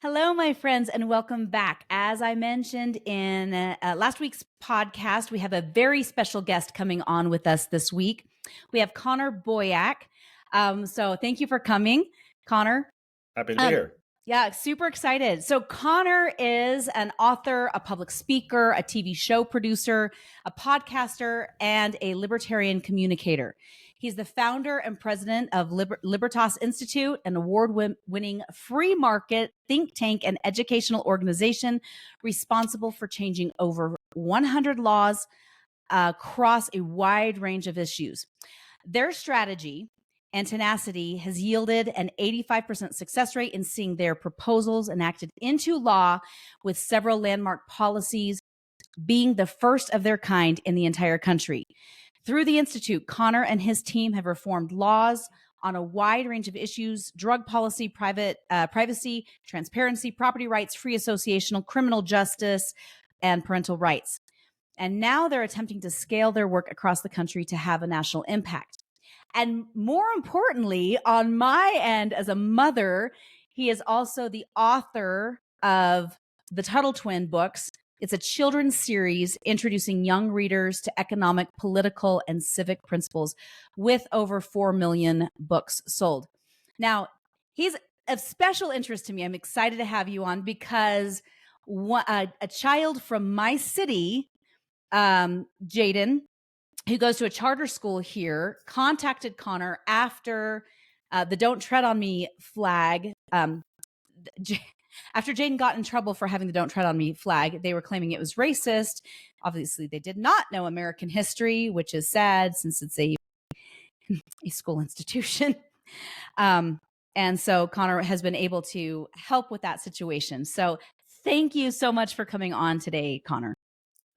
Hello, my friends, and welcome back. As I mentioned in last week's podcast, we have a very special guest coming on with us this week. We have Connor Boyack. So thank you for coming, Connor. Happy to be here. Yeah, super excited. So Connor is an author, a public speaker, a TV show producer, a podcaster, and a libertarian communicator. He's the founder and president of Libertas Institute, an award-winning free market think tank and educational organization responsible for changing over 100 laws across a wide range of issues. Their strategy and tenacity has yielded an 85% success rate in seeing their proposals enacted into law, with several landmark policies being the first of their kind in the entire country. Through the Institute, Connor and his team have reformed laws on a wide range of issues: drug policy, privacy, transparency, property rights, free associational, criminal justice, and parental rights. And now they're attempting to scale their work across the country to have a national impact. And more importantly, on my end as a mother, he is also the author of the Tuttle Twin books. It's a children's series introducing young readers to economic, political, and civic principles, with over 4 million books sold. Now, he's of special interest to me. I'm excited to have you on because a child from my city, Jaden, who goes to a charter school here, contacted Connor after the Don't Tread on Me flag. After Jaden got in trouble for having the Don't Tread on Me flag, they were claiming it was racist. Obviously, they did not know American history, which is sad since it's a school institution. And so Connor has been able to help with that situation. So thank you so much for coming on today, Connor.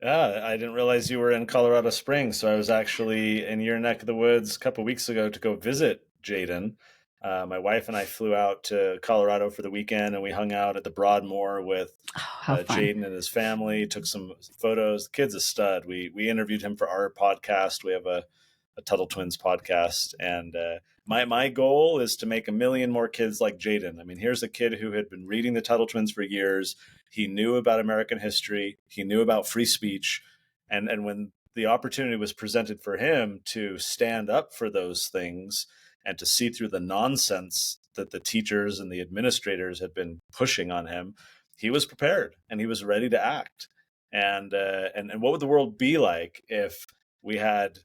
Yeah, I didn't realize you were in Colorado Springs, so I was actually in your neck of the woods a couple weeks ago to go visit Jaden. My wife and I flew out to Colorado for the weekend, and we hung out at the Broadmoor with Jaden and his family, took some photos. The kid's a stud. We interviewed him for our podcast. We have a Tuttle Twins podcast, and my goal is to make 1 million more kids like Jaden. I mean, here's a kid who had been reading the Tuttle Twins for years. He knew about American history. He knew about free speech. And when the opportunity was presented for him to stand up for those things and to see through the nonsense that the teachers and the administrators had been pushing on him, he was prepared and he was ready to act. And what would the world be like if we had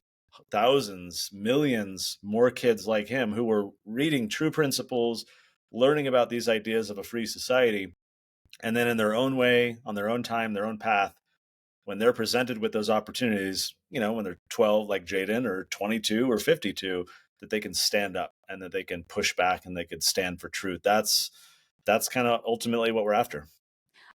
thousands, millions more kids like him who were reading true principles, learning about these ideas of a free society, and then in their own way, on their own time, their own path, when they're presented with those opportunities, when they're 12 like Jaden, or 22 or 52, that they can stand up and that they can push back and they could stand for truth. That's kind of ultimately what we're after.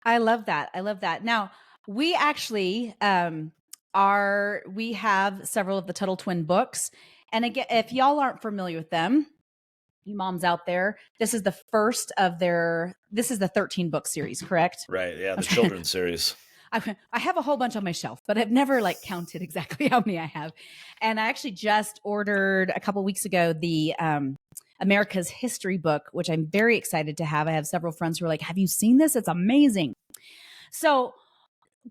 I love that. I love that. Now, we actually we have several of the Tuttle Twin books. And again, if y'all aren't familiar with them, you moms out there, this is the first of this is the 13 book series, correct? Right. Yeah. The children's series. I have a whole bunch on my shelf, but I've never counted exactly how many I have. And I actually just ordered a couple weeks ago the America's History book, which I'm very excited to have. I have several friends who are like, have you seen this? It's amazing. So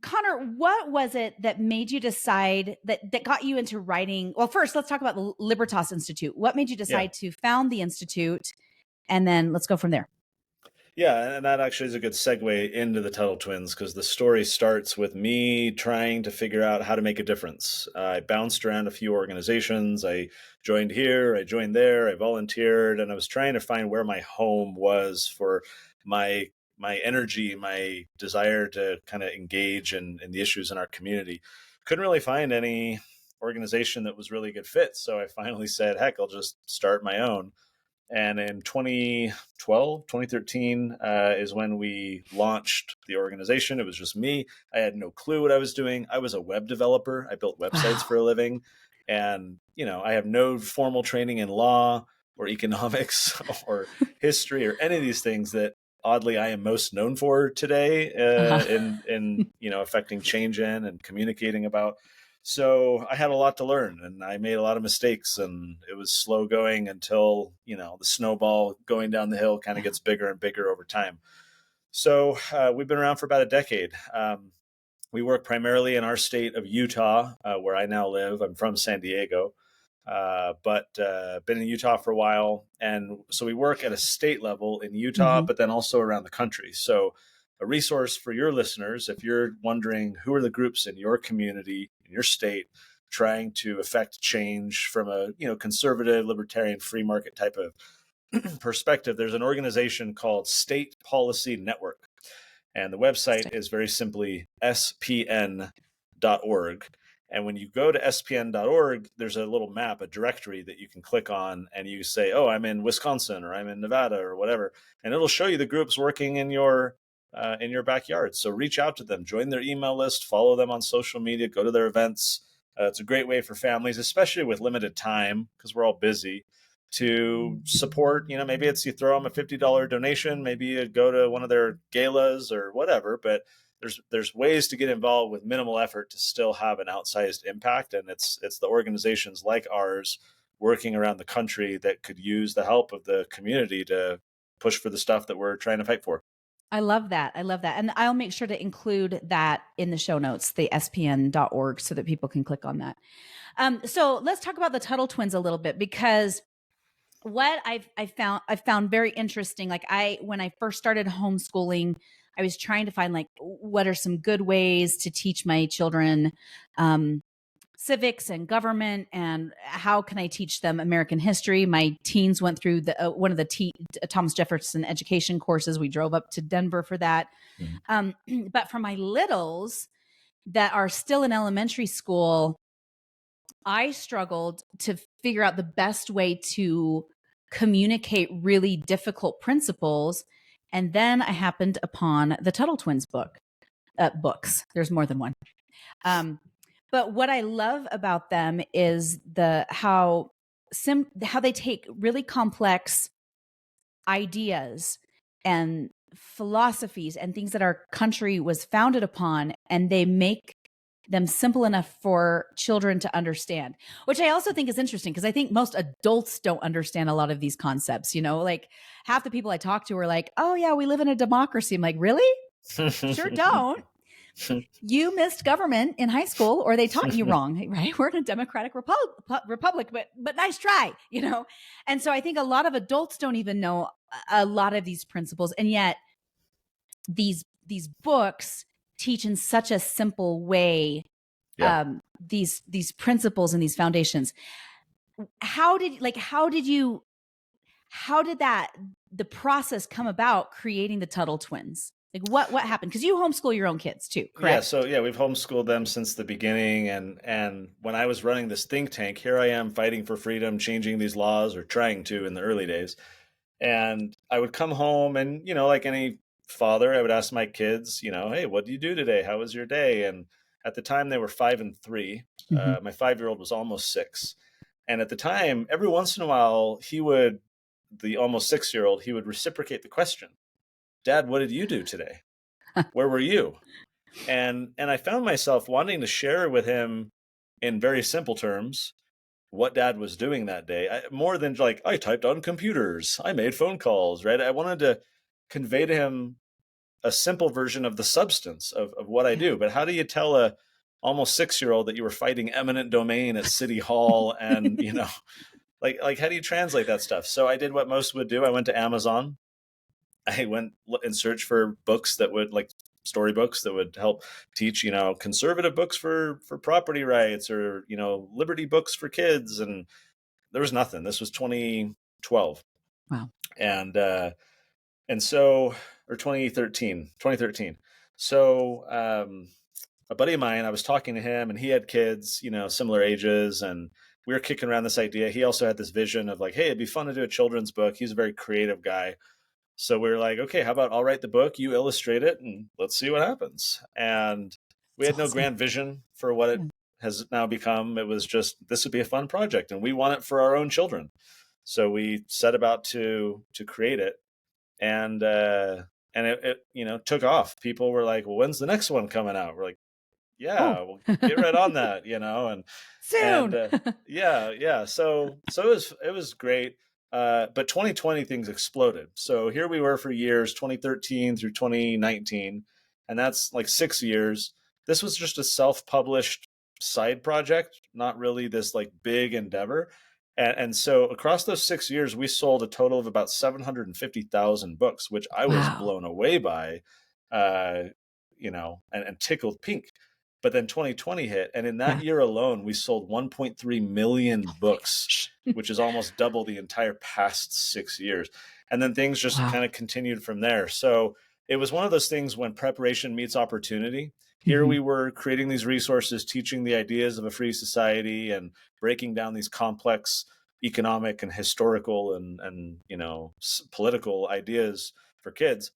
Connor, what was it that made you decide that got you into writing? Well, first, let's talk about the Libertas Institute. What made you decide to found the Institute? And then let's go from there. Yeah, and that actually is a good segue into the Tuttle Twins, because the story starts with me trying to figure out how to make a difference. I bounced around a few organizations. I joined here, I joined there, I volunteered, and I was trying to find where my home was for my energy, my desire to kind of engage in the issues in our community. Couldn't really find any organization that was really a good fit. So I finally said, heck, I'll just start my own. And in 2013 is when we launched the organization. It was just me. I had no clue what I was doing. I was a web developer. I built websites for a living. And, I have no formal training in law or economics or history or any of these things that, oddly, I am most known for today in affecting change in and communicating about. So I had a lot to learn, and I made a lot of mistakes, and it was slow going until, the snowball going down the hill kind of gets bigger and bigger over time. So we've been around for about a decade. We work primarily in our state of Utah, where I now live. I'm from San Diego, but been in Utah for a while. And so we work at a state level in Utah, but then also around the country. So a resource for your listeners, if you're wondering who are the groups in your community, in your state, trying to affect change from a conservative, libertarian, free market type of perspective, there's an organization called State Policy Network. And the website is very simply spn.org. And when you go to spn.org, there's a little map, a directory that you can click on, and you say, oh, I'm in Wisconsin or I'm in Nevada or whatever. And it'll show you the groups working in your backyard. So reach out to them, join their email list, follow them on social media, go to their events. It's a great way for families, especially with limited time, because we're all busy, to support. Maybe it's you throw them a $50 donation, maybe you go to one of their galas or whatever, but there's ways to get involved with minimal effort to still have an outsized impact. And it's the organizations like ours working around the country that could use the help of the community to push for the stuff that we're trying to fight for. I love that. I love that. And I'll make sure to include that in the show notes, the spn.org, so that people can click on that. So let's talk about the Tuttle Twins a little bit, because what I found very interesting, like when I first started homeschooling, I was trying to find, like, what are some good ways to teach my children civics and government, and how can I teach them American history? My teens went through one of the Thomas Jefferson education courses. We drove up to Denver for that. But for my littles that are still in elementary school, I struggled to figure out the best way to communicate really difficult principles. And then I happened upon the Tuttle Twins books. There's more than one. But what I love about them is how they take really complex ideas and philosophies and things that our country was founded upon, and they make them simple enough for children to understand, which I also think is interesting, because I think most adults don't understand a lot of these concepts. Like, half the people I talk to are like, oh yeah, we live in a democracy. I'm like, really? Sure don't. You missed government in high school, or they taught you wrong, right? We're in a democratic republic, but nice try, And so I think a lot of adults don't even know a lot of these principles, and yet these books teach in such a simple way these principles and these foundations. How did the process come about creating the Tuttle Twins? Like, what happened? Because you homeschool your own kids too, correct? We've homeschooled them since the beginning. And when I was running this think tank, here I am fighting for freedom, changing these laws, or trying to in the early days. And I would come home and, like any father, I would ask my kids, hey, what do you do today? How was your day? And at the time they were 5 and 3. My 5-year-old was almost 6. And at the time, every once in a while, the almost 6-year-old, he would reciprocate the question. Dad, what did you do today? Where were you? And I found myself wanting to share with him in very simple terms what Dad was doing that day, more than like, I typed on computers, I made phone calls, right? I wanted to convey to him a simple version of the substance of what I do. But how do you tell a almost 6-year-old that you were fighting eminent domain at City Hall? And, like how do you translate that stuff? So I did what most would do. I went to Amazon. I went and searched for books that would, like, storybooks that would help teach, conservative books for property rights, or, liberty books for kids. And there was nothing. This was 2012. Wow. And so, or 2013. So, a buddy of mine, I was talking to him, and he had kids, similar ages, and we were kicking around this idea. He also had this vision of, like, hey, it'd be fun to do a children's book. He's a very creative guy. So we were like, okay, how about I'll write the book, you illustrate it, and let's see what happens. And we had no grand vision for what it has now become. It was just, this would be a fun project, and we want it for our own children. So we set about to create it, and it took off. People were like, well, when's the next one coming out? We're like, we'll get right on that, and soon. And yeah. So it was great. But 2020 things exploded. So here we were for years, 2013 through 2019, and that's like 6 years. This was just a self-published side project, not really this like big endeavor. And so across those 6 years, we sold a total of about 750,000 books, which I was Wow. blown away by, uh, and tickled pink. But then 2020 hit, and in that Yeah. year alone, we sold 1.3 million Oh my books, gosh. which is almost double the entire past 6 years. And then things just Wow. kind of continued from there. So it was one of those things when preparation meets opportunity. Here Mhm. we were creating these resources, teaching the ideas of a free society and breaking down these complex economic and historical and political ideas for kids.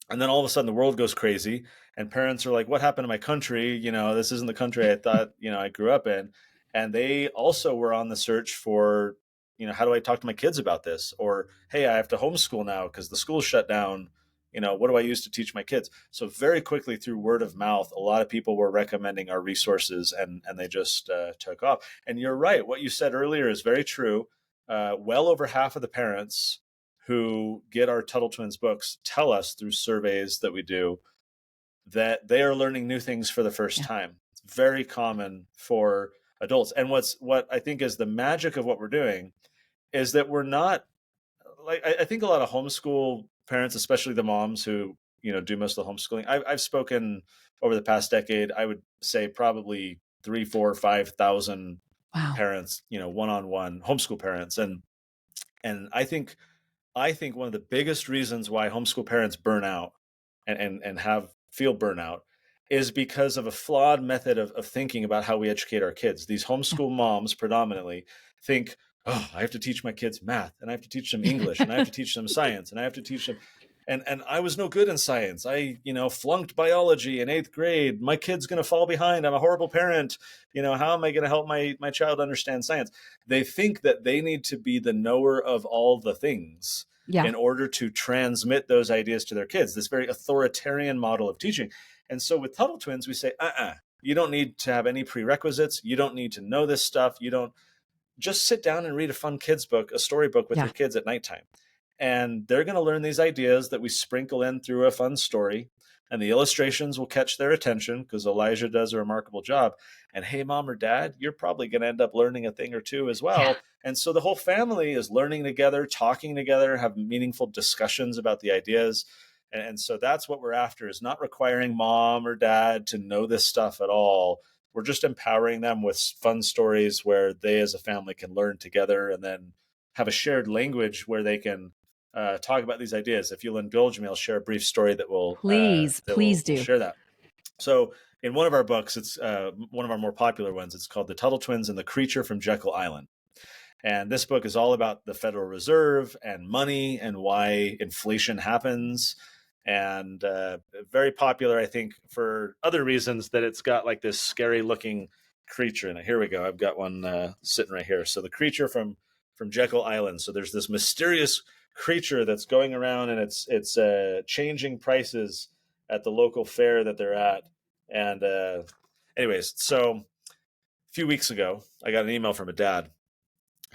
And then all of a sudden the world goes crazy and parents are like, what happened to my country? This isn't the country I thought, I grew up in. And they also were on the search for, how do I talk to my kids about this? Or, hey, I have to homeschool now because the school's shut down. What do I use to teach my kids? So very quickly through word of mouth, a lot of people were recommending our resources and they just took off. And you're right. What you said earlier is very true. Well over half of the parents who get our Tuttle Twins books tell us through surveys that we do that they are learning new things for the first Yeah. time. It's very common for adults. And what I think is the magic of what we're doing is that we're not like, I think a lot of homeschool parents, especially the moms who, do most of the homeschooling. I've spoken over the past decade, I would say probably 3, 4, 5,000 Wow. parents, one-on-one homeschool parents. And I think one of the biggest reasons why homeschool parents burn out and have feel burnout is because of a flawed method of thinking about how we educate our kids. These Yeah. homeschool moms predominantly think, oh, I have to teach my kids math and I have to teach them English and I have to teach them science and I have to teach them. And I was no good in science. I, flunked biology in 8th grade. My kid's going to fall behind. I'm a horrible parent. How am I going to help my child understand science? They think that they need to be the knower of all the things Yeah. in order to transmit those ideas to their kids, this very authoritarian model of teaching. And so with Tuttle Twins, we say, you don't need to have any prerequisites. You don't need to know this stuff. You don't just sit down and read a fun kids book, a storybook with Yeah. your kids at nighttime. And they're going to learn these ideas that we sprinkle in through a fun story. And the illustrations will catch their attention because Elijah does a remarkable job. And hey, mom or dad, you're probably going to end up learning a thing or two as Yeah. well. And so the whole family is learning together, talking together, have meaningful discussions about the ideas. And so that's what we're after, is not requiring mom or dad to know this stuff at all. We're just empowering them with fun stories where they as a family can learn together and then have a shared language where they can talk about these ideas. If you'll indulge me, I'll share a brief story that will Please will do. share that. So in one of our books, it's one of our more popular ones. It's called The Tuttle Twins and the Creature from Jekyll Island. And this book is all about the Federal Reserve and money and why inflation happens. And very popular, I think, for other reasons, that it's got like this scary looking creature in it. Here we go. I've got one sitting right here. So the creature from Jekyll Island. So there's this mysterious creature that's going around and it's changing prices at the local fair that they're at. And anyways, so a few weeks ago, I got an email from a dad.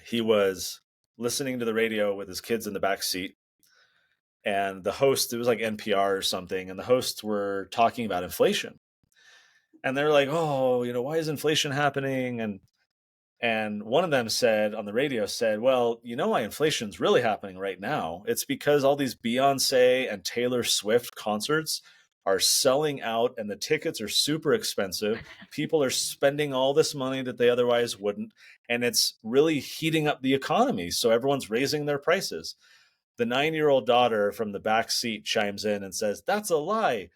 He was listening to the radio with his kids in the back seat, and the host, it was like NPR or something, and the hosts were talking about inflation. And they're like, oh, why is inflation happening? And one of them said on the radio said, well, why inflation's really happening right now? It's because all these Beyonce and Taylor Swift concerts are selling out and the tickets are super expensive. People are spending all this money that they otherwise wouldn't. And it's really heating up the economy. So everyone's raising their prices. The 9-year-old daughter from the back seat chimes in and says, that's a lie.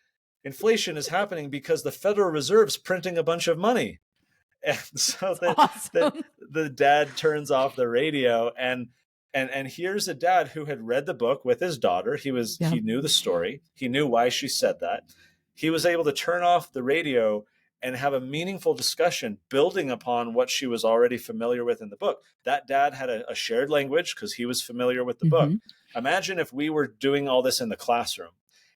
Inflation is happening because the Federal Reserve's printing a bunch of money. And so that Awesome. the dad turns off the radio, and here's a dad who had read the book with his daughter. Yeah. He knew the story. He knew why she said that. He was able to turn off the radio and have a meaningful discussion building upon what she was already familiar with in the book. That dad had a shared language because he was familiar with the book. Mhm. Imagine if we were doing all this in the classroom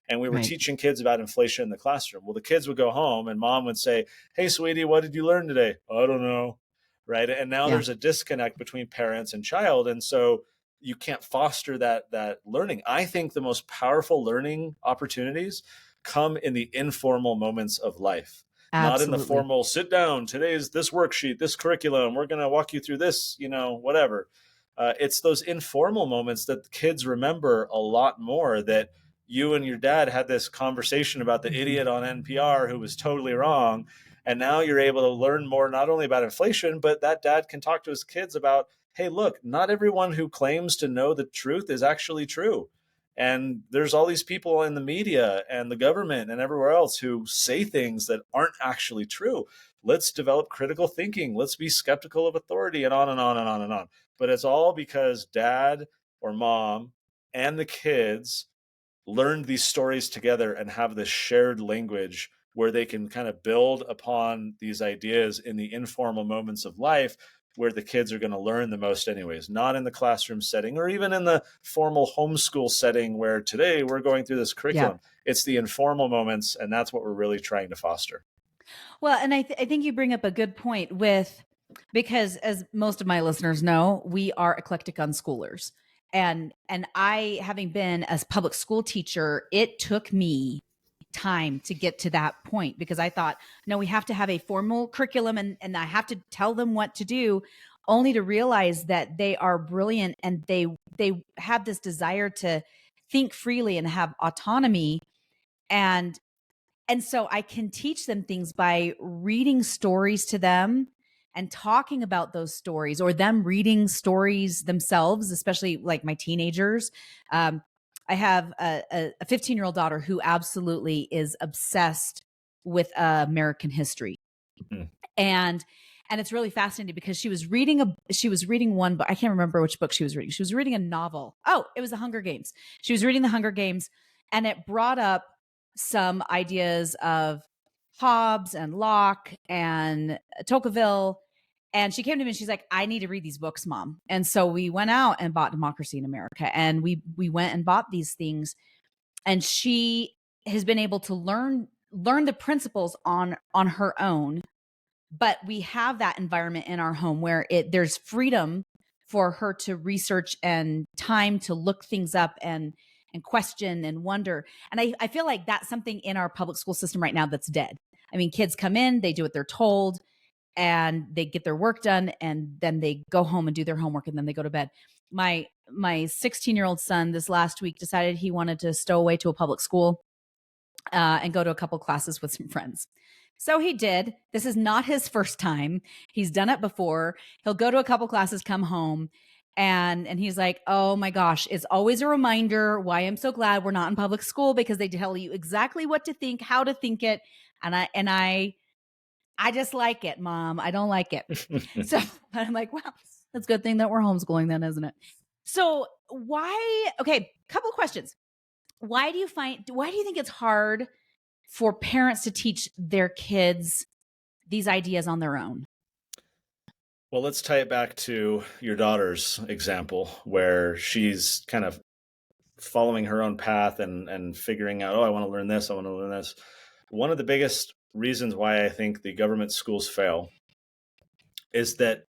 and we were Right. teaching kids about inflation in the classroom. Well, the kids would go home and mom would say, hey, sweetie, what did you learn today? I don't know. Right. And now Yeah. there's a disconnect between parents and child. And so you can't foster that learning. I think the most powerful learning opportunities come in the informal moments of life, not in the Absolutely. formal sit down, today's this worksheet, this curriculum, we're going to walk you through this, whatever. It's those informal moments that kids remember a lot more, that you and your dad had this conversation about the idiot on NPR who was totally wrong. And now you're able to learn more, not only about inflation, but that dad can talk to his kids about, hey, look, not everyone who claims to know the truth is actually true. And there's all these people in the media and the government and everywhere else who say things that aren't actually true. Let's develop critical thinking. Let's be skeptical of authority, and on and on and on and on. But it's all because dad or mom and the kids learned these stories together and have this shared language where they can kind of build upon these ideas in the informal moments of life, where the kids are going to learn the most anyways, not in the classroom setting or even in the formal homeschool setting where today we're going through this Yeah. curriculum. It's the informal moments, and that's what we're really trying to foster. Well, and I think you bring up a good point because as most of my listeners know, we are eclectic unschoolers. And I, having been a public school teacher, it took me time to get to that point, because I thought, no, we have to have a formal curriculum, and I have to tell them what to do, only to realize that they are brilliant and they have this desire to think freely and have autonomy. And and so I can teach them things by reading stories to them and talking about those stories, or them reading stories themselves, especially like my teenagers. Um, I have a 15-year-old daughter who absolutely is obsessed with American history. Mm. And it's really fascinating because she was reading one book. I can't remember which book she was reading. She was reading a novel. Oh, it was The Hunger Games. She was reading The Hunger Games, and it brought up some ideas of Hobbes and Locke and Tocqueville. And she came to me and she's like, I need to read these books, Mom. And so we went out and bought Democracy in America. And we went and bought these things. And she has been able to learn the principles on her own. But we have that environment in our home where there's freedom for her to research and time to look things up and question and wonder. And I feel like that's something in our public school system right now that's dead. I mean, kids come in, they do what they're told, and they get their work done, and then they go home and do their homework, and then they go to bed. My 16-year-old son this last week decided he wanted to stow away to a public school and go to a couple classes with some friends. So he did. This is not his first time. He's done it before. He'll go to a couple classes, come home, and he's like, "Oh my gosh, it's always a reminder why I'm so glad we're not in public school, because they tell you exactly what to think, how to think it, and I just like it, Mom. I don't like it." So, but I'm like, "Well, that's a good thing that we're homeschooling then, isn't it?" So, okay, couple questions. Why do you think it's hard for parents to teach their kids these ideas on their own? Well, let's tie it back to your daughter's example, where she's kind of following her own path and figuring out, oh, I want to learn this, I want to learn this. One of the biggest reasons why I think the government schools fail is that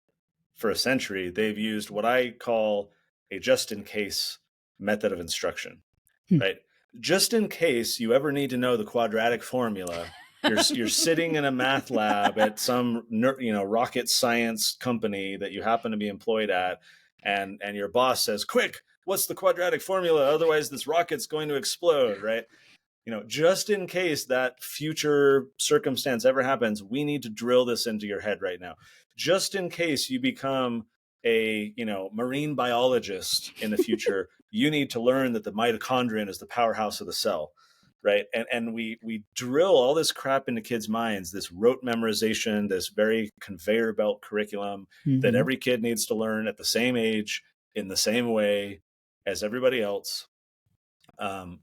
for a century, they've used what I call a just in case method of instruction, Hmm. right? Just in case you ever need to know the quadratic formula, you're sitting in a math lab at some rocket science company that you happen to be employed at, and your boss says, "Quick, what's the quadratic formula? Otherwise, this rocket's going to explode," right? Just in case that future circumstance ever happens, we need to drill this into your head right now. Just in case you become a marine biologist in the future, you need to learn that the mitochondrion is the powerhouse of the cell, right? And we drill all this crap into kids' minds, this rote memorization, this very conveyor belt curriculum that Mm-hmm. every kid needs to learn at the same age, in the same way as everybody else.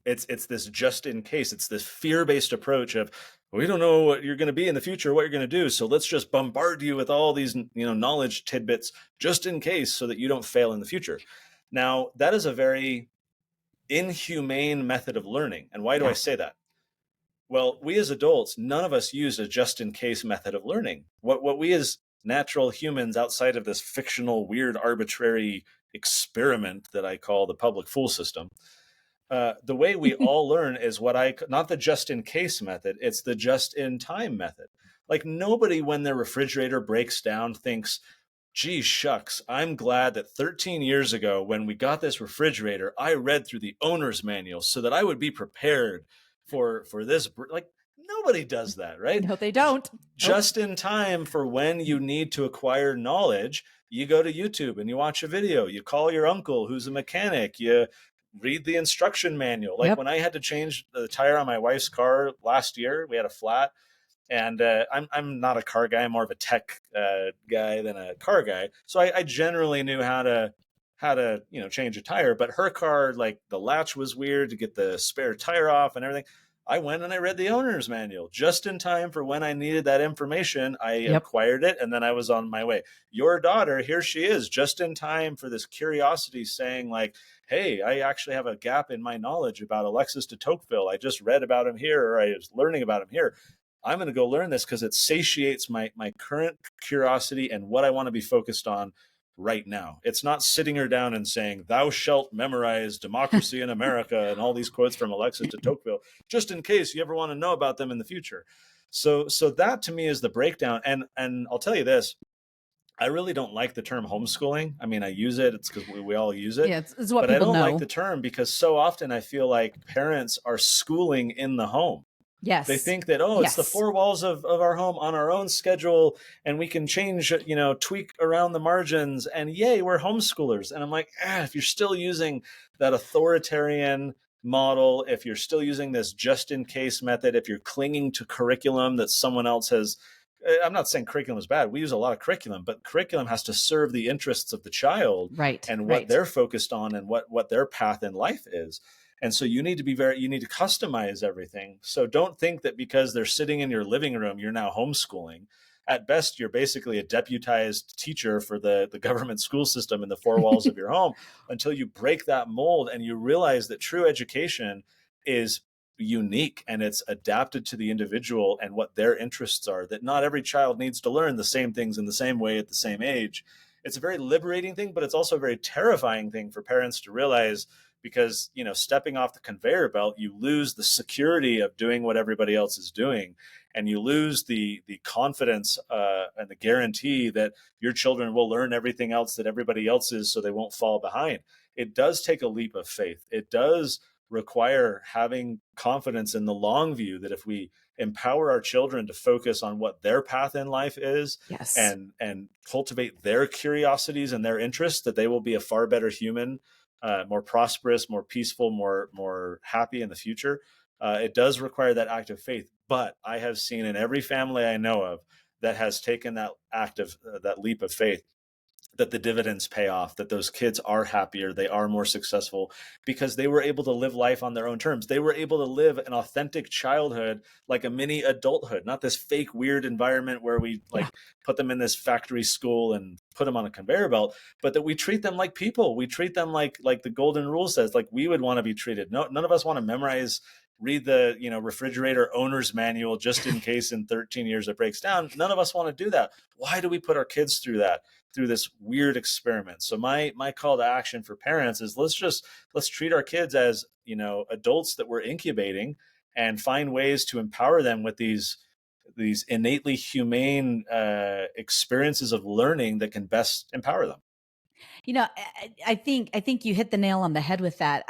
It's this just in case. It's this fear-based approach of, we don't know what you're going to be in the future, what you're going to do, so let's just bombard you with all these knowledge tidbits just in case, so that you don't fail in the future. Now, that is a very inhumane method of learning. And why do I say that? Well, we as adults, none of us use a just in case method of learning. What we as natural humans, outside of this fictional, weird, arbitrary experiment that I call the public fool system. The way we all learn is not the just in case method, it's the just in time method. Like nobody, when their refrigerator breaks down, thinks, gee shucks, I'm glad that 13 years ago when we got this refrigerator, I read through the owner's manual so that I would be prepared for this. Like nobody does that, right? No, they don't. Just in time for when you need to acquire knowledge, you go to YouTube and you watch a video. You call your uncle who's a mechanic. You read the instruction manual. Like Yep. when I had to change the tire on my wife's car last year, we had a flat. And I'm not a car guy. I'm more of a tech guy than a car guy. So I generally knew how to change a tire. But her car, like the latch was weird to get the spare tire off and everything. I went and I read the owner's manual just in time for when I needed that information. I acquired it and then I was on my way. Your daughter, here she is, just in time for this curiosity, saying like, hey, I actually have a gap in my knowledge about Alexis de Tocqueville. I just read about him here, or I was learning about him here. I'm going to go learn this because it satiates my current curiosity and what I want to be focused on right now. It's not sitting her down and saying, thou shalt memorize democracy in America and all these quotes from Alexis de Tocqueville, just in case you ever want to know about them in the future. So that to me is the breakdown. And I'll tell you this, I really don't like the term homeschooling. I mean, I use it. It's because we all use it. Yeah, it's what but people I don't know. like the term because so often I feel like parents are schooling in the home. Yes. They think that, it's the four walls of our home on our own schedule and we can change, tweak around the margins and yay, we're homeschoolers. And I'm like, if you're still using that authoritarian model, if you're still using this just in case method, if you're clinging to curriculum that someone else has, I'm not saying curriculum is bad. We use a lot of curriculum, but curriculum has to serve the interests of the child and what they're focused on and what their path in life is. And so you need to customize everything. So don't think that because they're sitting in your living room, you're now homeschooling. At best, you're basically a deputized teacher for the government school system in the four walls of your home until you break that mold and you realize that true education is unique and it's adapted to the individual and what their interests are, that not every child needs to learn the same things in the same way at the same age. It's a very liberating thing, but it's also a very terrifying thing for parents to realize because, stepping off the conveyor belt, you lose the security of doing what everybody else is doing. And you lose the confidence and the guarantee that your children will learn everything else that everybody else is so they won't fall behind. It does take a leap of faith. It does require having confidence in the long view that if we empower our children to focus on what their path in life is and cultivate their curiosities and their interests, that they will be a far better human, more prosperous, more peaceful, more happy in the future. It does require that act of faith. But I have seen in every family I know of that has taken that that leap of faith, that the dividends pay off, that those kids are happier, they are more successful because they were able to live life on their own terms. They were able to live an authentic childhood, like a mini adulthood, not this fake weird environment where we put them in this factory school and put them on a conveyor belt, but that we treat them like people. We treat them like the golden rule says, like we would want to be treated. No, none of us want to memorize, read the refrigerator owner's manual just in case in 13 years it breaks down. None of us want to do that. Why do we put our kids through this weird experiment? So my call to action for parents is let's treat our kids as adults that we're incubating and find ways to empower them with these innately humane experiences of learning that can best empower them. I think you hit the nail on the head with that.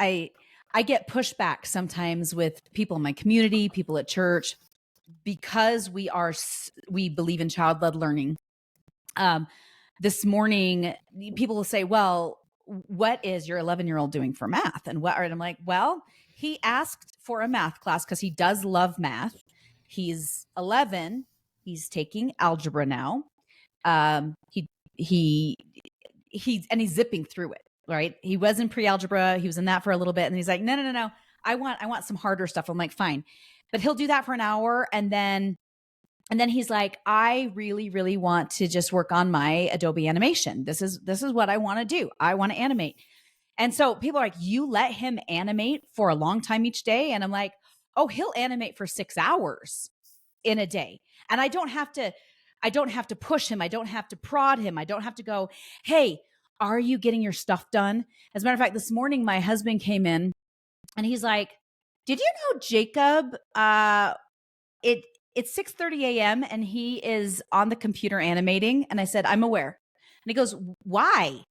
I get pushback sometimes with people in my community, people at church, because we believe in child-led learning. This morning, people will say, well, what is your 11-year-old doing for math? And I'm like, well, he asked for a math class because he does love math. He's 11. He's taking algebra now. He's zipping through it, right? He was in pre-algebra. He was in that for a little bit. And he's like, no. I want some harder stuff. I'm like, fine. But he'll do that for an hour. And then he's like, I really, really want to just work on my Adobe animation. This is what I want to do. I want to animate. And so people are like, you let him animate for a long time each day. And I'm like, oh, he'll animate for 6 hours in a day. And I don't have to push him. I don't have to prod him. I don't have to go, hey, Are you getting your stuff done? As a matter of fact, this morning my husband came in and he's like, "Did you know Jacob? It it's 6:30 a.m. and he is on the computer animating." And I said, "I'm aware." And he goes, "Why?"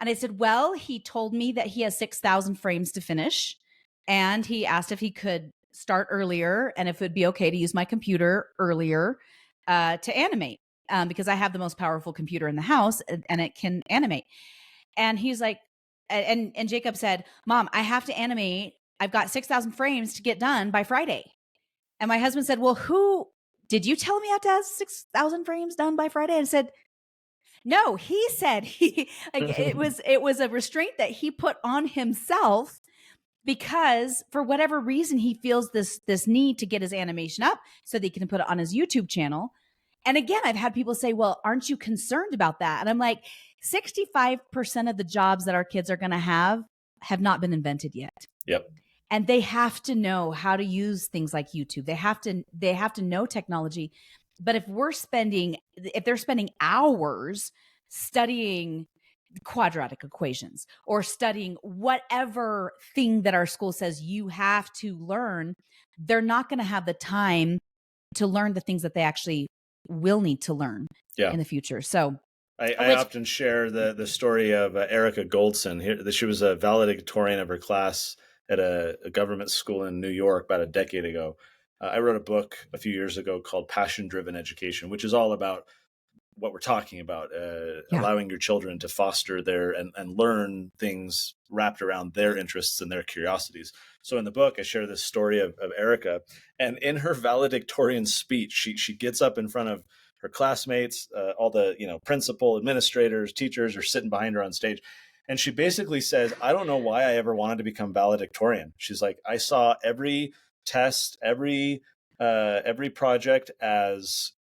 And I said, "Well, he told me that he has 6,000 frames to finish, and he asked if he could start earlier and if it would be okay to use my computer earlier to animate, because I have the most powerful computer in the house and it can animate." And he's like, and Jacob said, "Mom, I have to animate. I've got 6,000 frames to get done by Friday." And my husband said, "Well, who did you tell me I have to have 6,000 frames done by Friday?" And I said, "No, he said he like it was a restraint that he put on himself because for whatever reason he feels this need to get his animation up so that he can put it on his YouTube channel." And again, I've had people say, "Well, aren't you concerned about that?" And I'm like, 65% of the jobs that our kids are going to have not been invented yet. Yep. And they have to know how to use things like YouTube. They have to know technology. But if they're spending hours studying quadratic equations or studying whatever thing that our school says you have to learn, they're not going to have the time to learn the things that they actually will need to learn Yeah. in the future. So I often share the story of Erica Goldson. She was a valedictorian of her class at a government school in New York about a decade ago. I wrote a book a few years ago called Passion Driven Education, which is all about what we're talking about, allowing your children to foster their and learn things wrapped around their interests and their curiosities. So in the book, I share this story of Erica, and in her valedictorian speech, she gets up in front of her classmates, all the principal, administrators, teachers are sitting behind her on stage, and she basically says, "I don't know why I ever wanted to become valedictorian." She's like, "I saw every test, every project as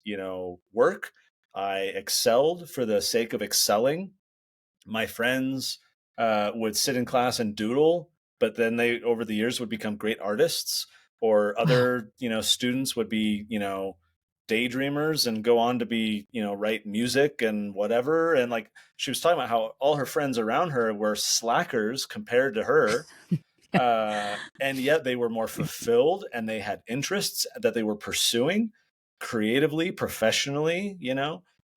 work. I excelled for the sake of excelling. My friends would sit in class and doodle, but then they, over the years, would become great artists. Or other, students would be, daydreamers and go on to be, write music and whatever." And like she was talking about how all her friends around her were slackers compared to her. And yet they were more fulfilled and they had interests that they were pursuing creatively, professionally,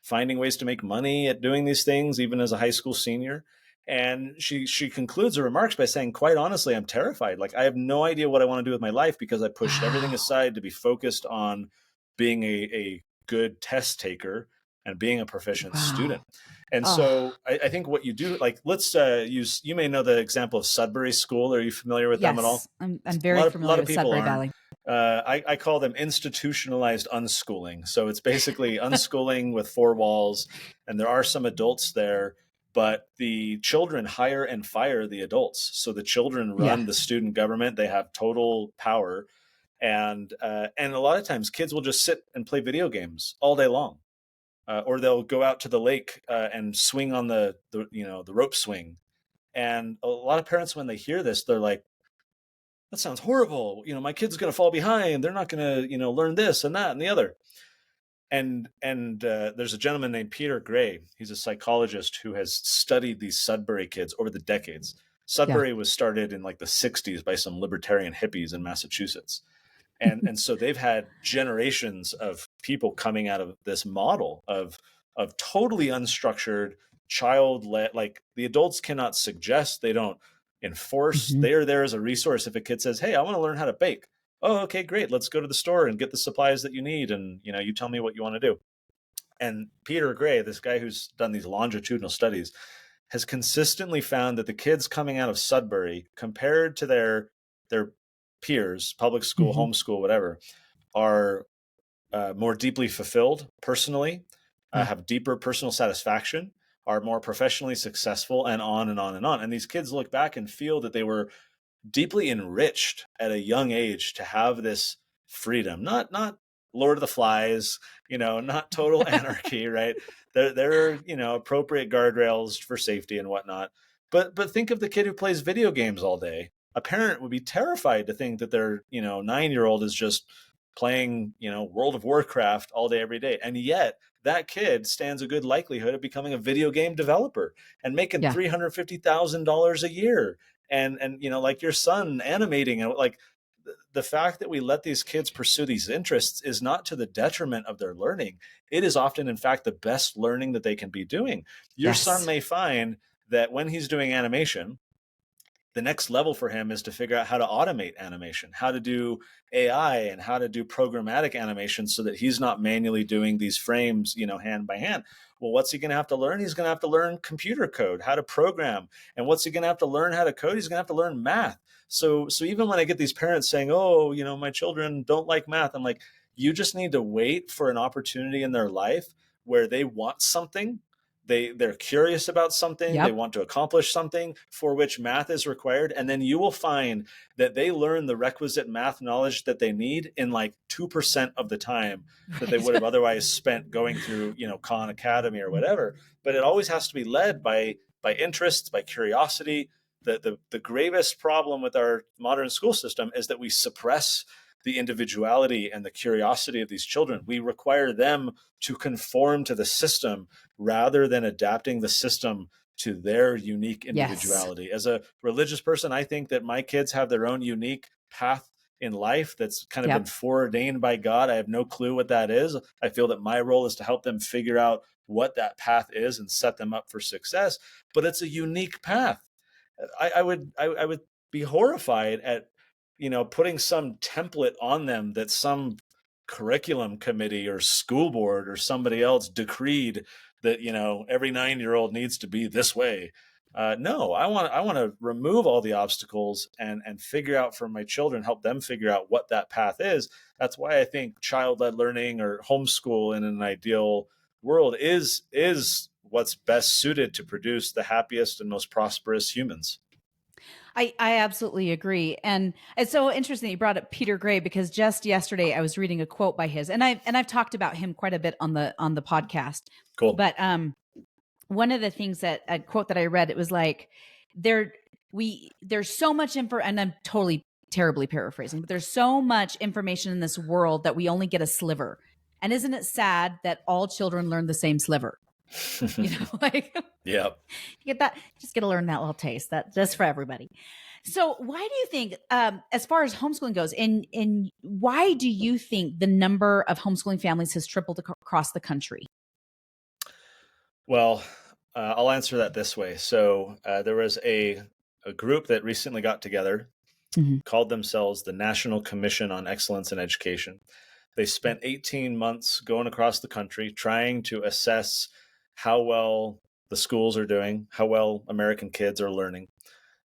finding ways to make money at doing these things, even as a high school senior. And she concludes her remarks by saying, "Quite honestly, I'm terrified. Like, I have no idea what I want to do with my life because I pushed everything aside to be focused on being a good test taker and being a proficient student." And so I think what you do, like, let's use, you may know the example of Sudbury School. Are you familiar with them at all? I'm very familiar with Sudbury Valley. I call them institutionalized unschooling. So it's basically unschooling with four walls, and there are some adults there, but the children hire and fire the adults. So the children run the student government. They have total power. And a lot of times kids will just sit and play video games all day long. Or they'll go out to the lake and swing on the rope swing. And a lot of parents, when they hear this, they're like, "That sounds horrible. My kid's going to fall behind. They're not going to, learn this and that and the other." And there's a gentleman named Peter Gray. He's a psychologist who has studied these Sudbury kids over the decades. Sudbury was started in like the 60s by some libertarian hippies in Massachusetts. And so they've had generations of people coming out of this model of totally unstructured, child-led. Like, the adults cannot suggest, they don't enforce. They're there as a resource. If a kid says, "Hey, I want to learn how to bake," "Oh, okay, great. Let's go to the store and get the supplies that you need. And, you tell me what you want to do." And Peter Gray, this guy who's done these longitudinal studies, has consistently found that the kids coming out of Sudbury, compared to their peers, public school, homeschool, whatever, are more deeply fulfilled personally, have deeper personal satisfaction, are more professionally successful, and on and on and on. And these kids look back and feel that they were deeply enriched at a young age to have this freedom, not Lord of the Flies, not total anarchy, right? There are, appropriate guardrails for safety and whatnot. But think of the kid who plays video games all day. A parent would be terrified to think that their, 9-year-old is just playing, World of Warcraft all day, every day. And yet that kid stands a good likelihood of becoming a video game developer and making Yeah. $350,000 a year. And, like your son animating, and like the fact that we let these kids pursue these interests is not to the detriment of their learning. It is often, in fact, the best learning that they can be doing. Your son Yes. may find that when he's doing animation, the next level for him is to figure out how to automate animation, how to do AI, and how to do programmatic animation so that he's not manually doing these frames, hand by hand. Well, what's he going to have to learn? He's going to have to learn computer code, how to program. And what's he going to have to learn how to code? He's going to have to learn math. So even when I get these parents saying, oh, my children don't like math, I'm like, you just need to wait for an opportunity in their life where they want something. They're curious about something. They Yep. want to accomplish something for which math is required. And then you will find that they learn the requisite math knowledge that they need in like 2% of the time that they would have otherwise spent going through, Khan Academy or whatever. But it always has to be led by interests, by curiosity. The gravest problem with our modern school system is that we suppress the individuality and the curiosity of these children. We require them to conform to the system rather than adapting the system to their unique individuality. Yes. As a religious person, I think that my kids have their own unique path in life that's kind of been foreordained by God. I have no clue what that is. I feel that my role is to help them figure out what that path is and set them up for success. But it's a unique path. I would be horrified at putting some template on them that some curriculum committee or school board or somebody else decreed that every 9-year-old needs to be this way. No, I want to remove all the obstacles and figure out for my children, help them figure out what that path is. That's why I think child-led learning or homeschool in an ideal world is what's best suited to produce the happiest and most prosperous humans. I absolutely agree. And it's so interesting you brought up Peter Gray, because just yesterday I was reading a quote by his, and I've talked about him quite a bit on the podcast. Cool. But one of the things that a quote that I read, it was like there's so much info, and I'm totally terribly paraphrasing, but there's so much information in this world that we only get a sliver. And isn't it sad that all children learn the same sliver? Like, yep. You get that, just get to learn that little taste, that just for everybody. So why do you think, as far as homeschooling goes, in why do you think the number of homeschooling families has tripled across the country? Well, I'll answer that this way. So there was a group that recently got together, called themselves the National Commission on Excellence in Education. They spent 18 months going across the country trying to assess how well the schools are doing, how well American kids are learning.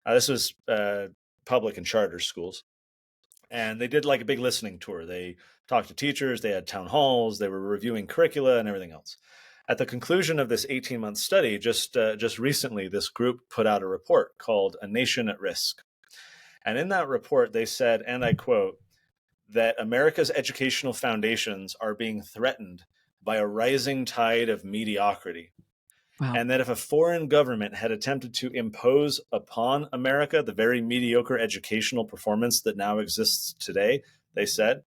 This was public and charter schools. And they did like a big listening tour. They talked to teachers, they had town halls, they were reviewing curricula and everything else. At the conclusion of this 18-month study, just recently, this group put out a report called A Nation at Risk. And in that report, they said, and I quote, that America's educational foundations are being threatened by a rising tide of mediocrity. Wow. And that if a foreign government had attempted to impose upon America the very mediocre educational performance that now exists today, they said,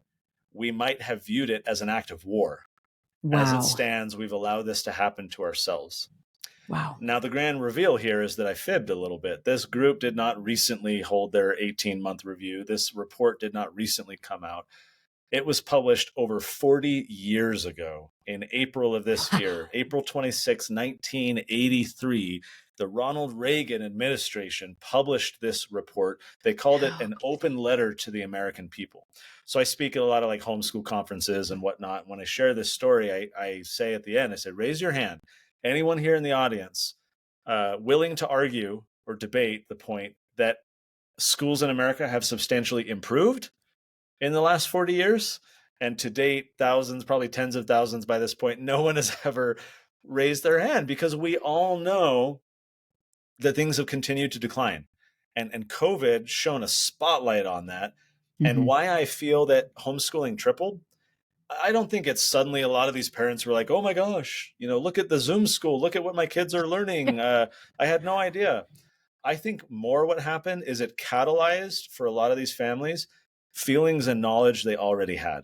we might have viewed it as an act of war. Wow. As it stands, we've allowed this to happen to ourselves. Wow. Now, the grand reveal here is that I fibbed a little bit. This group did not recently hold their 18-month review. This report did not recently come out. It was published over 40 years ago in April of this year, April 26, 1983. The Ronald Reagan administration published this report. They called it an open letter to the American people. So I speak at a lot of like homeschool conferences and whatnot. When I share this story, I say at the end, I said, raise your hand. Anyone here in the audience willing to argue or debate the point that schools in America have substantially improved in the last 40 years? And to date, thousands, probably tens of thousands by this point, no one has ever raised their hand, because we all know that things have continued to decline. And COVID shone a spotlight on that. Mm-hmm. And why I feel that homeschooling tripled, I don't think it's suddenly a lot of these parents were like, oh my gosh, look at the Zoom school, look at what my kids are learning. I had no idea. I think more what happened is it catalyzed for a lot of these families feelings and knowledge they already had.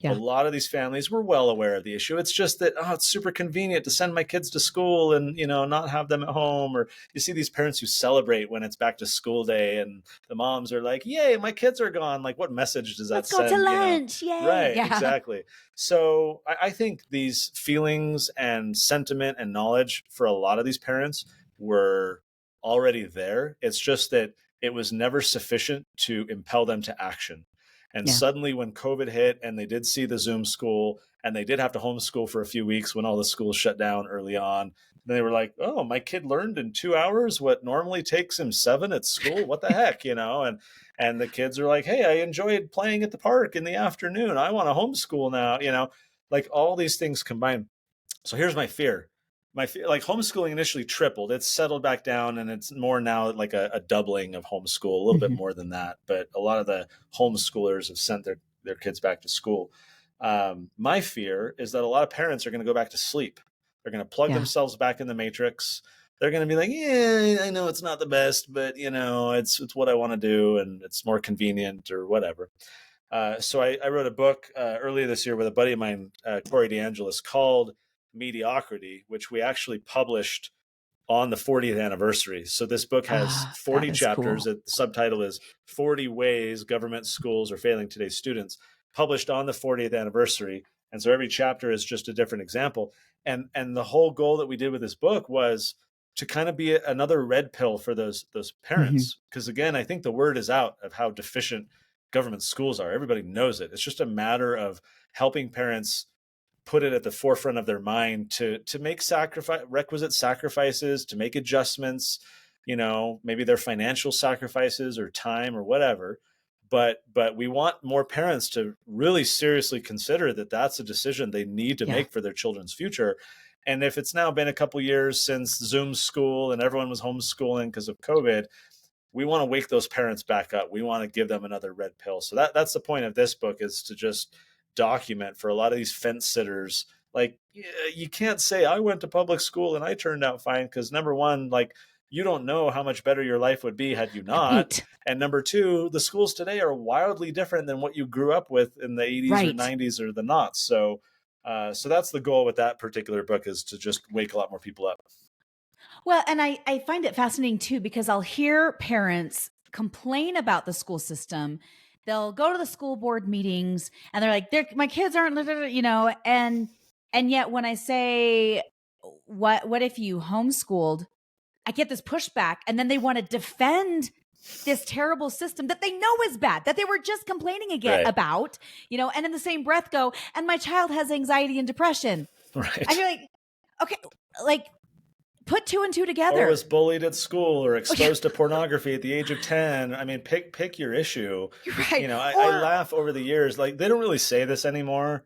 A Yeah. lot of these families were well aware of the issue. It's just that, oh, it's super convenient to send my kids to school and, not have them at home. Or you see these parents who celebrate when it's back to school day and the moms are like, yay, my kids are gone. Like, what message does that Let's go to send? lunch. Yay. Right, Yeah. exactly. So I think these feelings and sentiment and knowledge for a lot of these parents were already there. It's just that it was never sufficient to impel them to action. And Yeah. suddenly, when COVID hit and they did see the Zoom school and they did have to homeschool for a few weeks when all the schools shut down early on, then they were like, oh, my kid learned in 2 hours what normally takes him 7 at school. What the heck, And the kids are like, hey, I enjoyed playing at the park in the afternoon. I want to homeschool now, like all these things combined. So here's my fear. My fear, like homeschooling initially tripled. It's settled back down and it's more now like a doubling of homeschool, a little bit more than that. But a lot of the homeschoolers have sent their kids back to school. My fear is that a lot of parents are going to go back to sleep. They're going to plug Yeah. themselves back in the matrix. They're going to be like, yeah, I know it's not the best, but it's what I want to do and it's more convenient or whatever. So I wrote a book earlier this year with a buddy of mine, Corey DeAngelis, called Mediocrity, which we actually published on the 40th anniversary. So this book has Ah, that 40 is chapters. cool. The subtitle is 40 Ways Government Schools Are Failing Today's Students, published on the 40th anniversary. And so every chapter is just a different example. And the whole goal that we did with this book was to kind of be another red pill for those parents. Because again, I think the word is out of how deficient government schools are. Everybody knows it. It's just a matter of helping parents put it at the forefront of their mind to make requisite sacrifices, to make adjustments, maybe their financial sacrifices or time or whatever. But we want more parents to really seriously consider that that's a decision they need to make for their children's future. And if it's now been a couple years since Zoom school and everyone was homeschooling because of COVID, we want to wake those parents back up. We want to give them another red pill. So that's the point of this book, is to just document for a lot of these fence sitters. Like, you can't say I went to public school and I turned out fine, because number one, like, you don't know how much better your life would be had you not. Right. And number two, the schools today are wildly different than what you grew up with in the 80s or Right. 90s or the knots. So that's the goal with that particular book, is to just wake a lot more people up. Well, and I find it fascinating too, because I'll hear parents complain about the school system. They'll go to the school board meetings and they're like, my kids aren't, and yet when I say, what if you homeschooled, I get this pushback, and then they want to defend this terrible system that they know is bad, that they were just complaining again about, and in the same breath go, and my child has anxiety and depression. Right. And you're like, okay, like, put two and two together. Or was bullied at school or exposed to pornography at the age of 10. I mean, pick your issue. You're right. I laugh over the years. Like, they don't really say this anymore,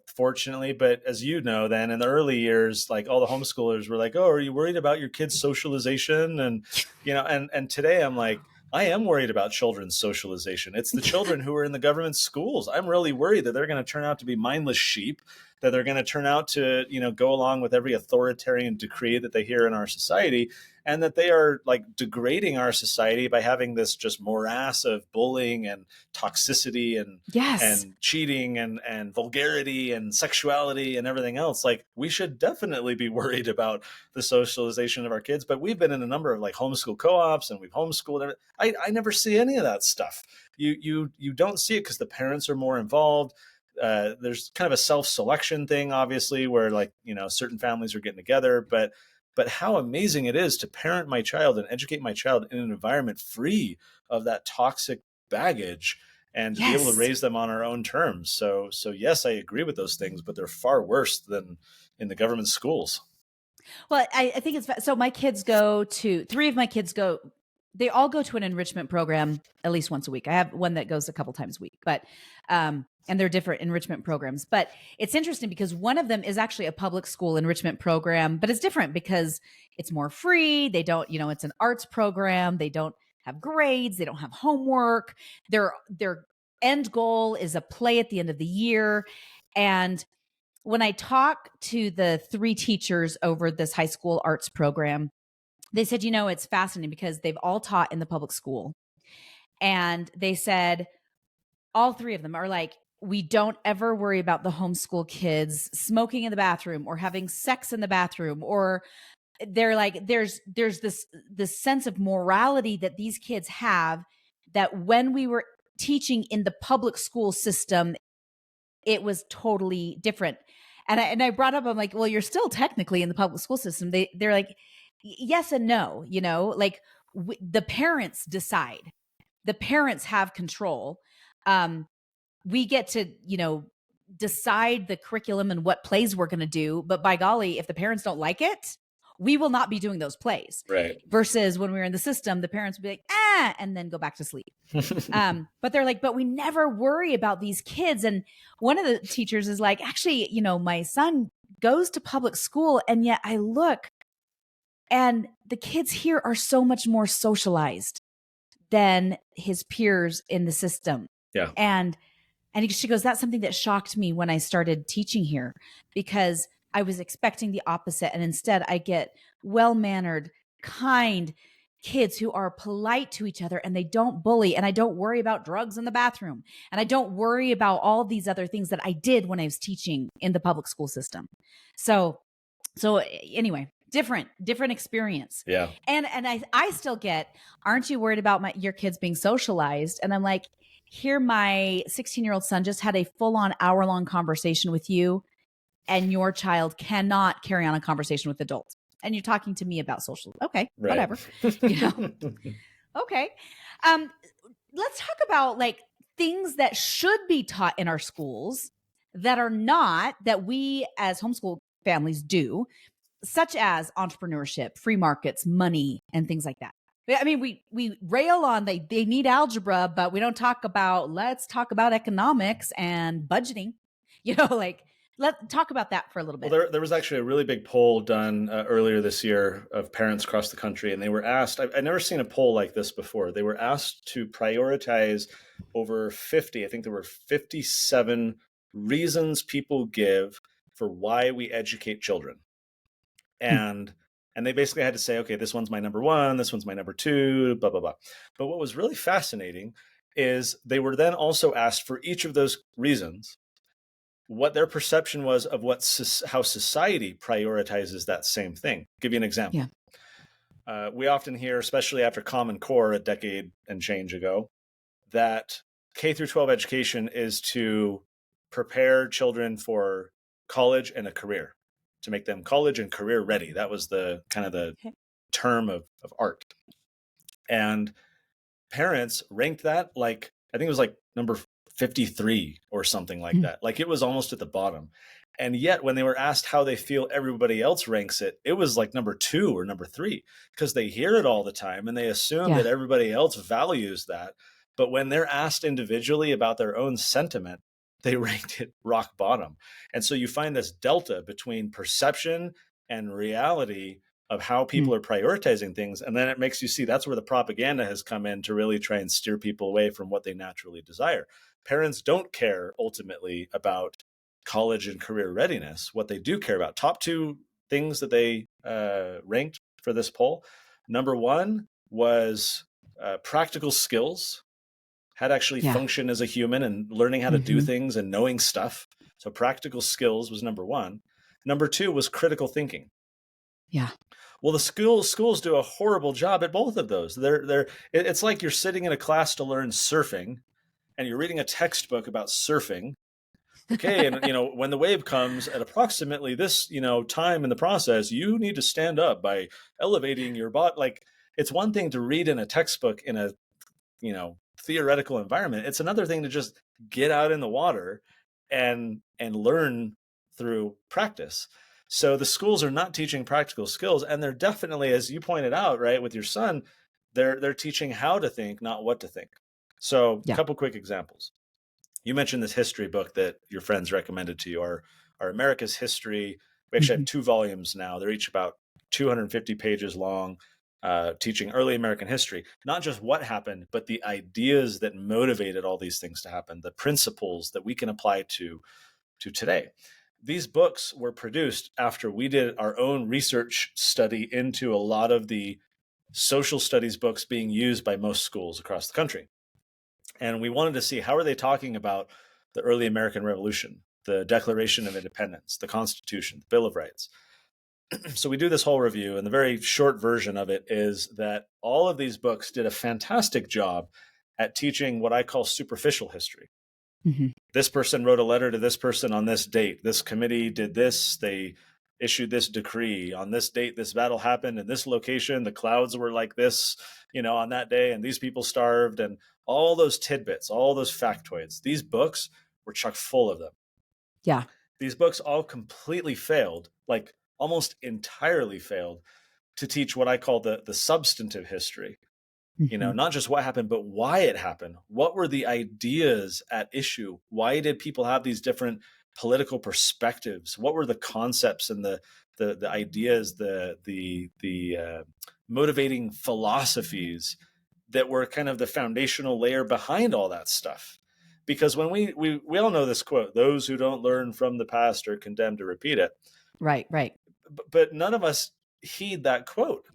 fortunately. But as you know, then in the early years, like, all the homeschoolers were like, oh, are you worried about your kids' socialization? And, and today I'm like, I am worried about children's socialization. It's the children who are in the government schools. I'm really worried that they're going to turn out to be mindless sheep, that they're going to turn out to, go along with every authoritarian decree that they hear in our society, and that they are like degrading our society by having this just morass of bullying and toxicity and cheating and vulgarity and sexuality and everything else. Like, we should definitely be worried about the socialization of our kids. But we've been in a number of like homeschool co-ops, and we've homeschooled. I never see any of that stuff. You don't see it because the parents are more involved. There's kind of a self-selection thing, obviously, where like, certain families are getting together, but how amazing it is to parent my child and educate my child in an environment free of that toxic baggage, and to be able to raise them on our own terms. So yes, I agree with those things, but they're far worse than in the government schools. Well, I think it's so. My kids three of my kids they all go to an enrichment program at least once a week. I have one that goes a couple times a week, but and they're different enrichment programs. But it's interesting because one of them is actually a public school enrichment program, but it's different because it's more free. They don't, it's an arts program. They don't have grades. They don't have homework. Their end goal is a play at the end of the year. And when I talk to the three teachers over this high school arts program, they said, it's fascinating because they've all taught in the public school. And they said, all three of them are like, we don't ever worry about the homeschool kids smoking in the bathroom or having sex in the bathroom, or they're like, there's this sense of morality that these kids have, that when we were teaching in the public school system, it was totally different. And I brought up, I'm like, well, you're still technically in the public school system. They're like, yes and no, like the parents decide, the parents have control. We get to, decide the curriculum and what plays we're going to do. But by golly, if the parents don't like it, we will not be doing those plays. Right. Versus when we were in the system, the parents would be like, and then go back to sleep. But they're like, but we never worry about these kids. And one of the teachers is like, actually, my son goes to public school, and yet I look, and the kids here are so much more socialized than his peers in the system. Yeah. And she goes, that's something that shocked me when I started teaching here, because I was expecting the opposite. And instead I get well-mannered, kind kids who are polite to each other, and they don't bully. And I don't worry about drugs in the bathroom. And I don't worry about all these other things that I did when I was teaching in the public school system. So anyway, different experience. Yeah. And I still get, aren't you worried about your kids being socialized? And I'm like, here, my 16-year-old son just had a full-on hour-long conversation with you, and your child cannot carry on a conversation with adults. And you're talking to me about social. Okay, Right. whatever. Okay. Let's talk about like things that should be taught in our schools that are not, that we as homeschool families do, such as entrepreneurship, free markets, money, and things like that. I mean, we rail on they need algebra, but we don't talk about, let's talk about economics and budgeting. Let's talk about that for a little bit. Well, there was actually a really big poll done earlier this year of parents across the country, and they were asked, I've never seen a poll like this before. They were asked to prioritize over 50, I think there were 57 reasons people give for why we educate children. And they basically had to say, okay, this one's my number one, this one's my number two, blah, blah, blah. But what was really fascinating is they were then also asked for each of those reasons what their perception was of how society prioritizes that same thing. I'll give you an example. Yeah. We often hear, especially after Common Core a decade and change ago, that K through 12 education is to prepare children for college and a career, to make them college and career ready. That was the kind of the term of art. And parents ranked that like, I think it was like number 53 or something like that. Like it was almost at the bottom. And yet when they were asked how they feel everybody else ranks it, it was like number 2 or number 3, because they hear it all the time and they assume that everybody else values that. But when they're asked individually about their own sentiment, they ranked it rock bottom. And so you find this delta between perception and reality of how people are prioritizing things. And then it makes you see that's where the propaganda has come in to really try and steer people away from what they naturally desire. Parents don't care ultimately about college and career readiness. What they do care about, top 2 things that they ranked for this poll. Number 1 was practical skills, how to actually function as a human and learning how to do things and knowing stuff. So practical skills was number 1. Number 2 was critical thinking. Yeah. Well, the schools do a horrible job at both of those. It's like you're sitting in a class to learn surfing, and you're reading a textbook about surfing. Okay, and when the wave comes at approximately this time in the process, you need to stand up by elevating your body. Like, it's one thing to read in a textbook in a theoretical environment. It's another thing to just get out in the water and learn through practice. So the schools are not teaching practical skills, and they're definitely, as you pointed out, right, with your son, they're teaching how to think, not what to think. So a couple quick examples. You mentioned this history book that your friends recommended to you, our America's History. We actually have 2 volumes now. They're each about 250 pages long, teaching early American history, not just what happened, but the ideas that motivated all these things to happen, the principles that we can apply to today. These books were produced after we did our own research study into a lot of the social studies books being used by most schools across the country. And we wanted to see, how are they talking about the early American Revolution, the Declaration of Independence, the Constitution, the Bill of Rights. So we do this whole review, and the very short version of it is that all of these books did a fantastic job at teaching what I call superficial history. Mm-hmm. This person wrote a letter to this person on this date. This committee did this. They issued this decree on this date. This battle happened in this location. The clouds were like this, on that day, and these people starved, and all those tidbits, all those factoids. These books were chock full of them. Yeah. These books all completely failed, like almost entirely failed, to teach what I call the substantive history. Mm-hmm. Not just what happened, but why it happened. What were the ideas at issue? Why did people have these different political perspectives? What were the concepts and the ideas, the motivating philosophies that were kind of the foundational layer behind all that stuff? Because when we all know this quote, those who don't learn from the past are condemned to repeat it. Right. But none of us heed that quote.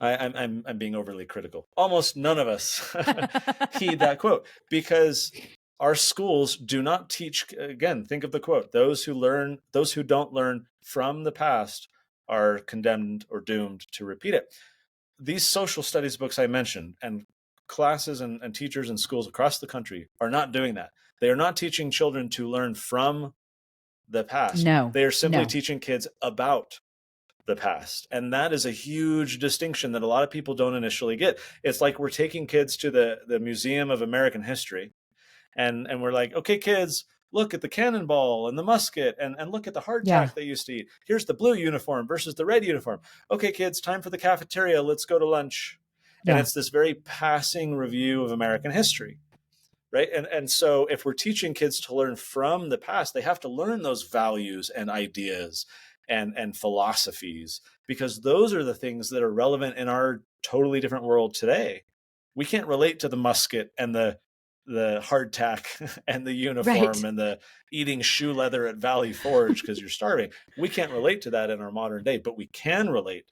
I'm being overly critical. Almost none of us heed that quote, because our schools do not teach. Again, think of the quote: those who don't learn from the past are condemned or doomed to repeat it. These social studies books I mentioned, and classes and teachers in schools across the country are not doing that. They are not teaching children to learn from the past. No. They are simply teaching kids about the past. And that is a huge distinction that a lot of people don't initially get. It's like we're taking kids to the Museum of American History, and we're like, okay, kids, look at the cannonball and the musket, and look at the hardtack they used to eat. Here's the blue uniform versus the red uniform. Okay, kids, time for the cafeteria. Let's go to lunch. Yeah. And it's this very passing review of American history. Right. And so if we're teaching kids to learn from the past, they have to learn those values and ideas and philosophies, because those are the things that are relevant in our totally different world today. We can't relate to the musket and the hardtack and the uniform and the eating shoe leather at Valley Forge because you're starving. We can't relate to that in our modern day, but we can relate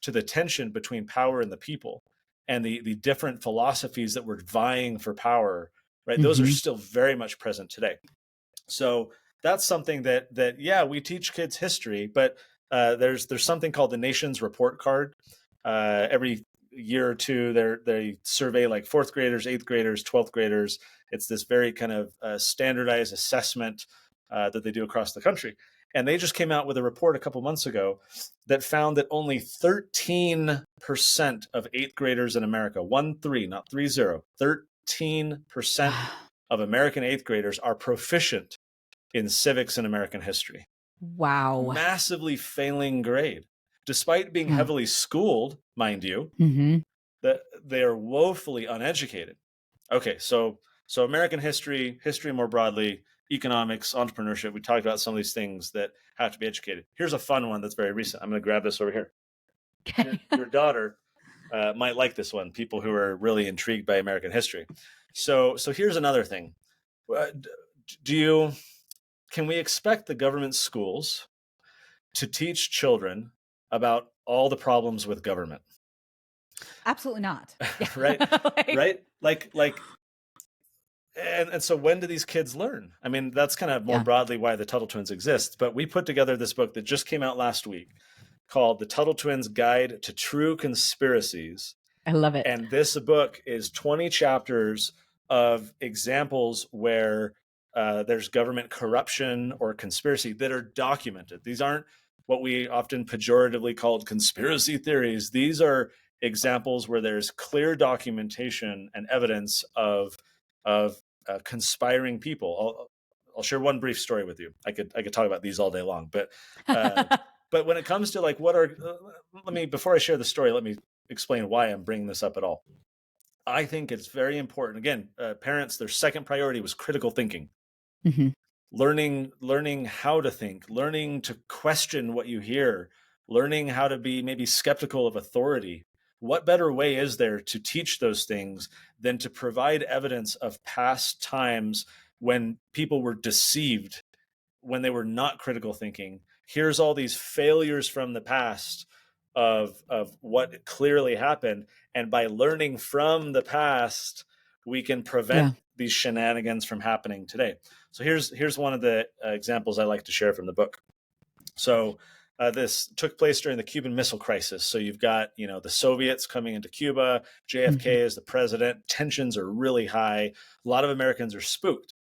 to the tension between power and the people, and the different philosophies that were vying for power. Right. Those are still very much present today. So that's something that we teach kids history, but there's something called the Nation's Report Card. Every year or two, they survey like 4th graders, 8th graders, 12th graders. It's this very kind of standardized assessment that they do across the country. And they just came out with a report a couple months ago that found that only 13% of 8th graders in America, 13, not 30, 13% of American 8th graders are proficient in civics and American history. Wow. Massively failing grade. Despite being heavily schooled, mind you, that they are woefully uneducated. Okay, so American history more broadly, economics, entrepreneurship, we talked about some of these things that have to be educated. Here's a fun one that's very recent. I'm going to grab this over here. Okay. Your daughter might like this one, people who are really intrigued by American history. So here's another thing. Can we expect the government schools to teach children about all the problems with government? Absolutely not. Right? Right? Like, and so when do these kids learn? I mean, that's kind of more broadly why the Tuttle Twins exist. But we put together this book that just came out last week called The Tuttle Twins Guide to True Conspiracies. I love it. And this book is 20 chapters of examples where there's government corruption or conspiracy that are documented. These aren't what we often pejoratively called conspiracy theories. These are examples where there's clear documentation and evidence of conspiring people. I'll share one brief story with you. I could talk about these all day long, but but when it comes to like before I share the story, let me explain why I'm bringing this up at all. I think it's very important. Again, parents, their second priority was critical thinking. Learning how to think, learning to question what you hear, learning how to be maybe skeptical of authority. What better way is there to teach those things than to provide evidence of past times when people were deceived, when they were not critical thinking? Here's all these failures from the past of what clearly happened. And by learning from the past, we can prevent these shenanigans from happening today. So here's one of the examples I like to share from the book. So this took place during the Cuban Missile Crisis. So you've got, the Soviets coming into Cuba, JFK is the president, tensions are really high. A lot of Americans are spooked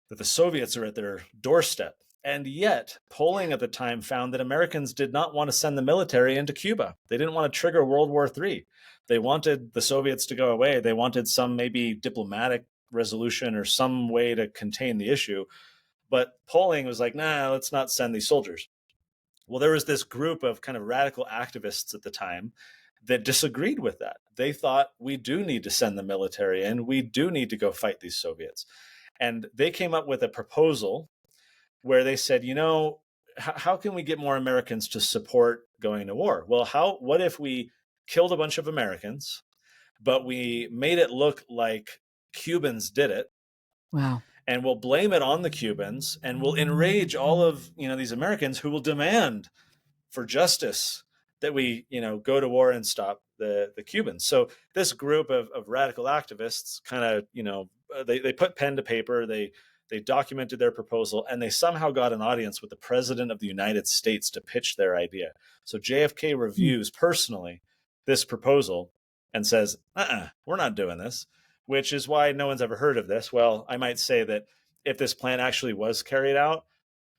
that the Soviets are at their doorstep. And yet, polling at the time found that Americans did not want to send the military into Cuba. They didn't want to trigger World War III. They wanted the Soviets to go away. They wanted some maybe diplomatic resolution or some way to contain the issue. But polling was like, nah, let's not send these soldiers. Well, there was this group of kind of radical activists at the time that disagreed with that. They thought we do need to send the military in. We do need to go fight these Soviets. And they came up with a proposal where they said, how can we get more Americans to support going to war? Well, what if we killed a bunch of Americans, but we made it look like Cubans did it? Wow. And we'll blame it on the Cubans, and we'll enrage all of these Americans who will demand for justice that we go to war and stop the Cubans. So this group of radical activists kind of they put pen to paper, they documented their proposal, and they somehow got an audience with the President of the United States to pitch their idea. So JFK reviews personally this proposal and says, we're not doing this, which is why no one's ever heard of this. Well, I might say that if this plan actually was carried out,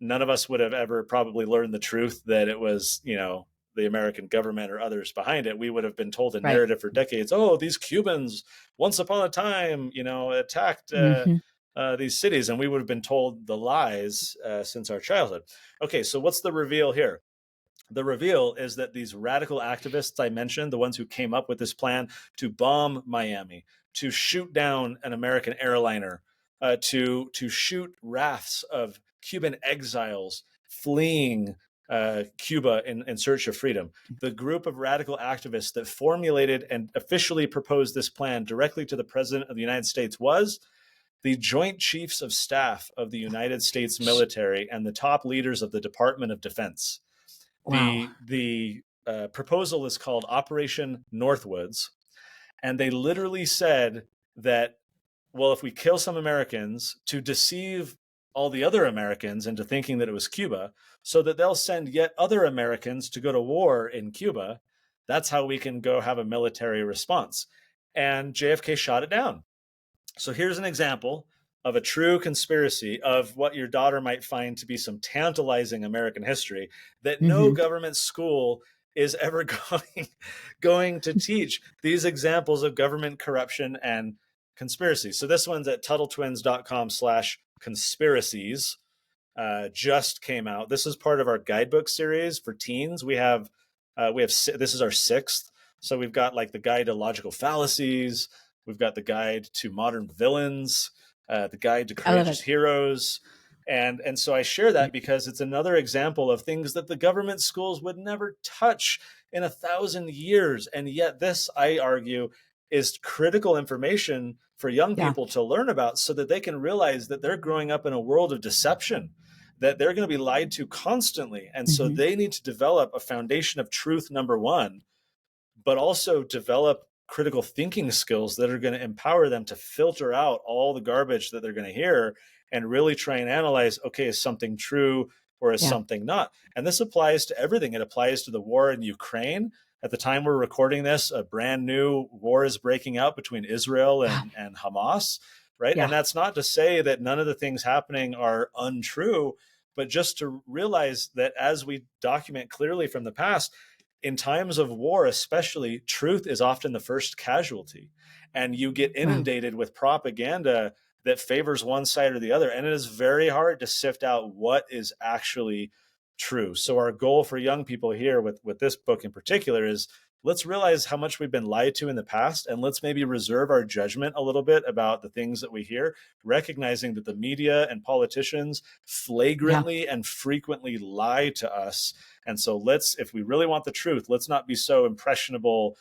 none of us would have ever probably learned the truth that it was, the American government or others behind it. We would have been told a narrative for decades. Oh, these Cubans once upon a time, attacked these cities, and we would have been told the lies since our childhood. Okay, so what's the reveal here? The reveal is that these radical activists I mentioned, the ones who came up with this plan to bomb Miami, to shoot down an American airliner, to shoot rafts of Cuban exiles fleeing Cuba in search of freedom. The group of radical activists that formulated and officially proposed this plan directly to the President of the United States was the Joint Chiefs of Staff of the United States military and the top leaders of the Department of Defense. Wow. The proposal is called Operation Northwoods, and they literally said that, well, if we kill some Americans to deceive all the other Americans into thinking that it was Cuba, so that they'll send yet other Americans to go to war in Cuba, that's how we can go have a military response. And JFK shot it down. So here's an example of a true conspiracy of what your daughter might find to be some tantalizing American history that no government school is ever going to teach, these examples of government corruption and conspiracy. So this one's at TuttleTwins.com/conspiracies. Just came out. This is part of our guidebook series for teens. We have this is our 6th. So we've got like the guide to logical fallacies. We've got the guide to modern villains, the guide to courageous heroes. And so I share that because it's another example of things that the government schools would never touch in 1,000 years. And yet this, I argue, is critical information for young people to learn about so that they can realize that they're growing up in a world of deception, that they're going to be lied to constantly. And so they need to develop a foundation of truth, number one, but also develop critical thinking skills that are going to empower them to filter out all the garbage that they're going to hear and really try and analyze, okay, is something true or is something not? And this applies to everything. It applies to the war in Ukraine. At the time we're recording this, a brand new war is breaking out between Israel and Hamas, right? And that's not to say that none of the things happening are untrue, but just to realize that as we document clearly from the past, in times of war, especially, truth is often the first casualty. And you get inundated with propaganda that favors one side or the other. And it is very hard to sift out what is actually true. So our goal for young people here with this book in particular is let's realize how much we've been lied to in the past, and let's maybe reserve our judgment a little bit about the things that we hear, recognizing that the media and politicians flagrantly and frequently lie to us. And so if we really want the truth, let's not be so impressionable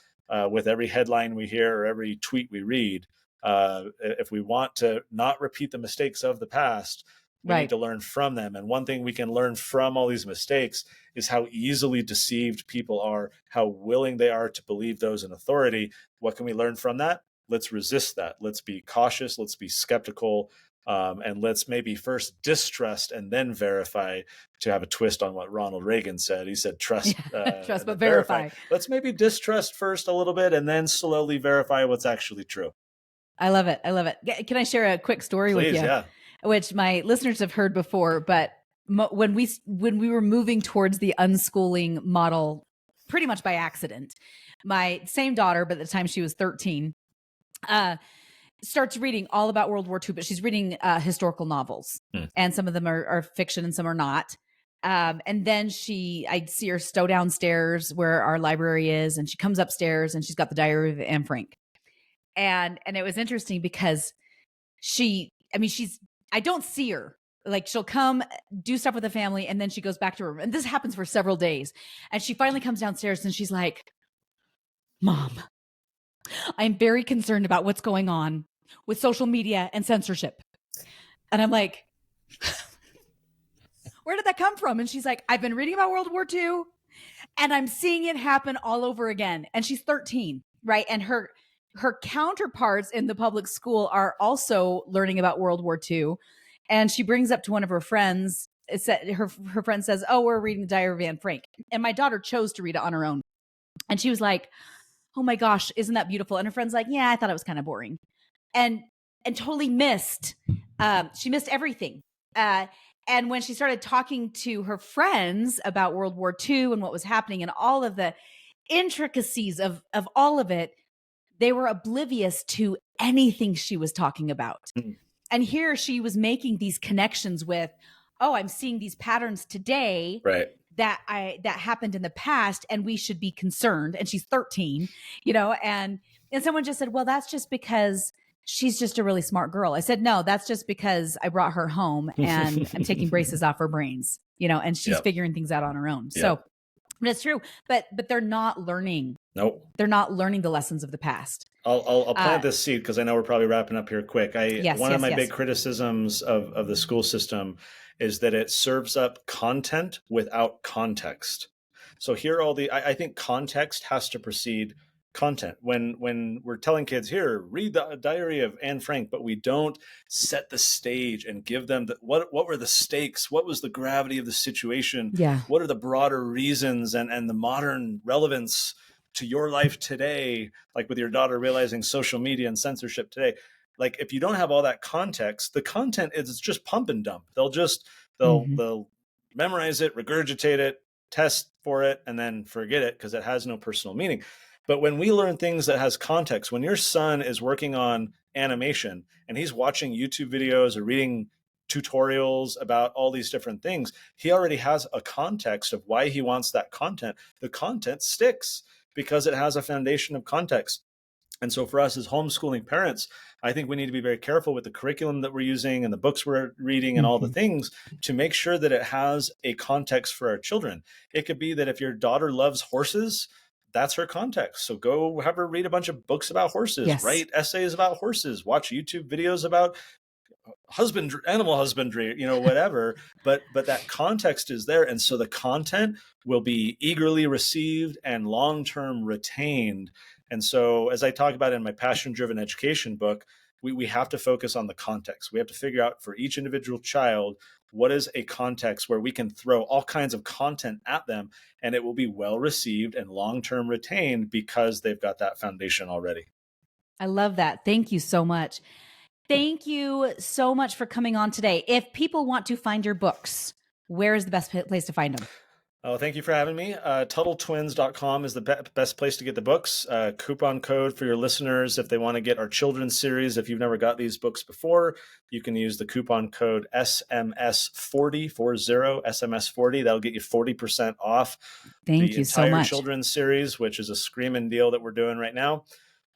with every headline we hear or every tweet we read. If we want to not repeat the mistakes of the past, we need to learn from them. And one thing we can learn from all these mistakes is how easily deceived people are, how willing they are to believe those in authority. What can we learn from that? let's resist that. Let's be cautious. Let's be skeptical. And let's maybe first distrust and then verify, to have a twist on what Ronald Reagan said. He said, trust, trust, but verify. verify. Let's maybe distrust first a little bit and then slowly verify what's actually true. I love it. I love it. Can I share a quick story with you? Yeah. Which my listeners have heard before, but when we were moving towards the unschooling model, pretty much by accident, my same daughter, but at the time she was 13, starts reading all about World War II, but she's reading historical novels, and some of them are fiction and some are not. And then I'd see her stow downstairs where our library is, and she comes upstairs and she's got the Diary of Anne Frank. And it was interesting because I don't see her. Like, she'll come do stuff with the family and then she goes back to her room. And this happens for several days. And she finally comes downstairs and she's like, Mom, I'm very concerned about what's going on with social media and censorship. And I'm like, where did that come from? And she's like, I've been reading about World War II and I'm seeing it happen all over again. And she's 13, right? And her counterparts in the public school are also learning about World War II. And she brings up to one of her friends, her friend says, oh, we're reading the Diary of Anne Frank. And my daughter chose to read it on her own. And she was like, oh my gosh, isn't that beautiful? And her friend's like, yeah, I thought it was kind of boring. And totally missed, she missed everything. And when she started talking to her friends about World War II and what was happening and all of the intricacies of all of it, they were oblivious to anything she was talking about. Mm. And here she was making these connections with, oh, I'm seeing these patterns today, right, that happened in the past, and we should be concerned. And she's 13, and someone just said, well, that's just because she's just a really smart girl. I said, no, that's just because I brought her home and I'm taking braces off her brains, and she's figuring things out on her own. Yep. So that's true. But they're not learning. Nope. They're not learning the lessons of the past. I'll plant this seed because I know we're probably wrapping up here quick. One of my big criticisms of the school system is that it serves up content without context. So here I think context has to precede content. When we're telling kids, here, read the Diary of Anne Frank, but we don't set the stage and give them what were the stakes, what was the gravity of the situation, what are the broader reasons and the modern relevance to your life today, like with your daughter realizing social media and censorship today. Like, if you don't have all that context, the content is just pump and dump. They'll memorize it, regurgitate it, test for it, and then forget it because it has no personal meaning. But when we learn things that has context, when your son is working on animation and he's watching YouTube videos or reading tutorials about all these different things, he already has a context of why he wants that content. The content sticks because it has a foundation of context. And so for us as homeschooling parents, I think we need to be very careful with the curriculum that we're using and the books we're reading and all the things to make sure that it has a context for our children. It could be that if your daughter loves horses, that's her context. So go have her read a bunch of books about horses, write essays about horses, watch YouTube videos about animal husbandry, whatever. but that context is there. And so the content will be eagerly received and long-term retained. And so as I talk about in my passion-driven education book, we have to focus on the context. We have to figure out for each individual child, what is a context where we can throw all kinds of content at them and it will be well received and long-term retained because they've got that foundation already. I love that. Thank you so much. Thank you so much for coming on today. If people want to find your books, where is the best place to find them? Oh, thank you for having me. TuttleTwins.com is the best place to get the books. Coupon code for your listeners if they want to get our children's series. If you've never got these books before, you can use the coupon code SMS40, SMS40. That'll get you 40% off the entire children's series, which is a screaming deal that we're doing right now.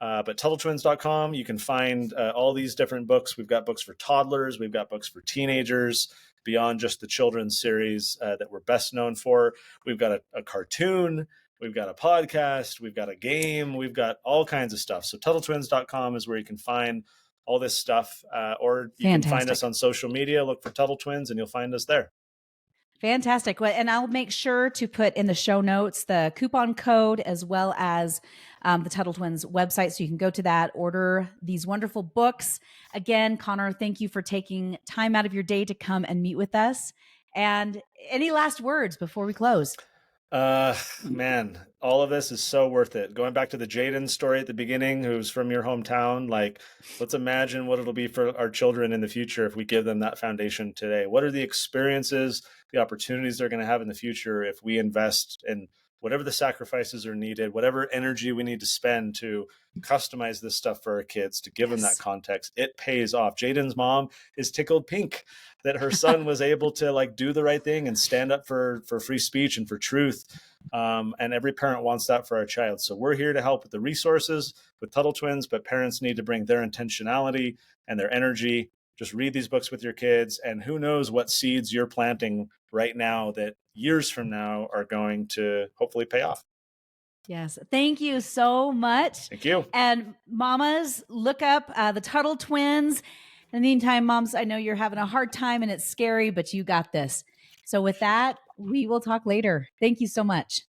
But TuttleTwins.com, you can find all these different books. We've got books for toddlers. We've got books for teenagers, beyond just the children's series that we're best known for. We've got a cartoon. We've got a podcast. We've got a game. We've got all kinds of stuff. So TuttleTwins.com is where you can find all this stuff. Or you can find us on social media. Look for Tuttle Twins and you'll find us there. Fantastic. Well, and I'll make sure to put in the show notes the coupon code as well as the Tuttle Twins website. So you can go to that, order these wonderful books. Again, Connor, thank you for taking time out of your day to come and meet with us. And any last words before we close? Man, all of this is so worth it. Going back to the Jaden story at the beginning, who's from your hometown, like, let's imagine what it'll be for our children in the future if we give them that foundation today. What are the experiences, the opportunities they're going to have in the future if we invest in whatever the sacrifices are needed, whatever energy we need to spend to customize this stuff for our kids, to give them that context? It pays off. Jaden's mom is tickled pink that her son was able to like do the right thing and stand up for free speech and for truth. And every parent wants that for our child. So we're here to help with the resources with Tuttle Twins, but parents need to bring their intentionality and their energy. Just read these books with your kids, and who knows what seeds you're planting right now that years from now are going to hopefully pay off. Yes. Thank you so much. Thank you. And mamas, look up the Tuttle Twins. In the meantime, moms, I know you're having a hard time and it's scary, but you got this. So with that, we will talk later. Thank you so much.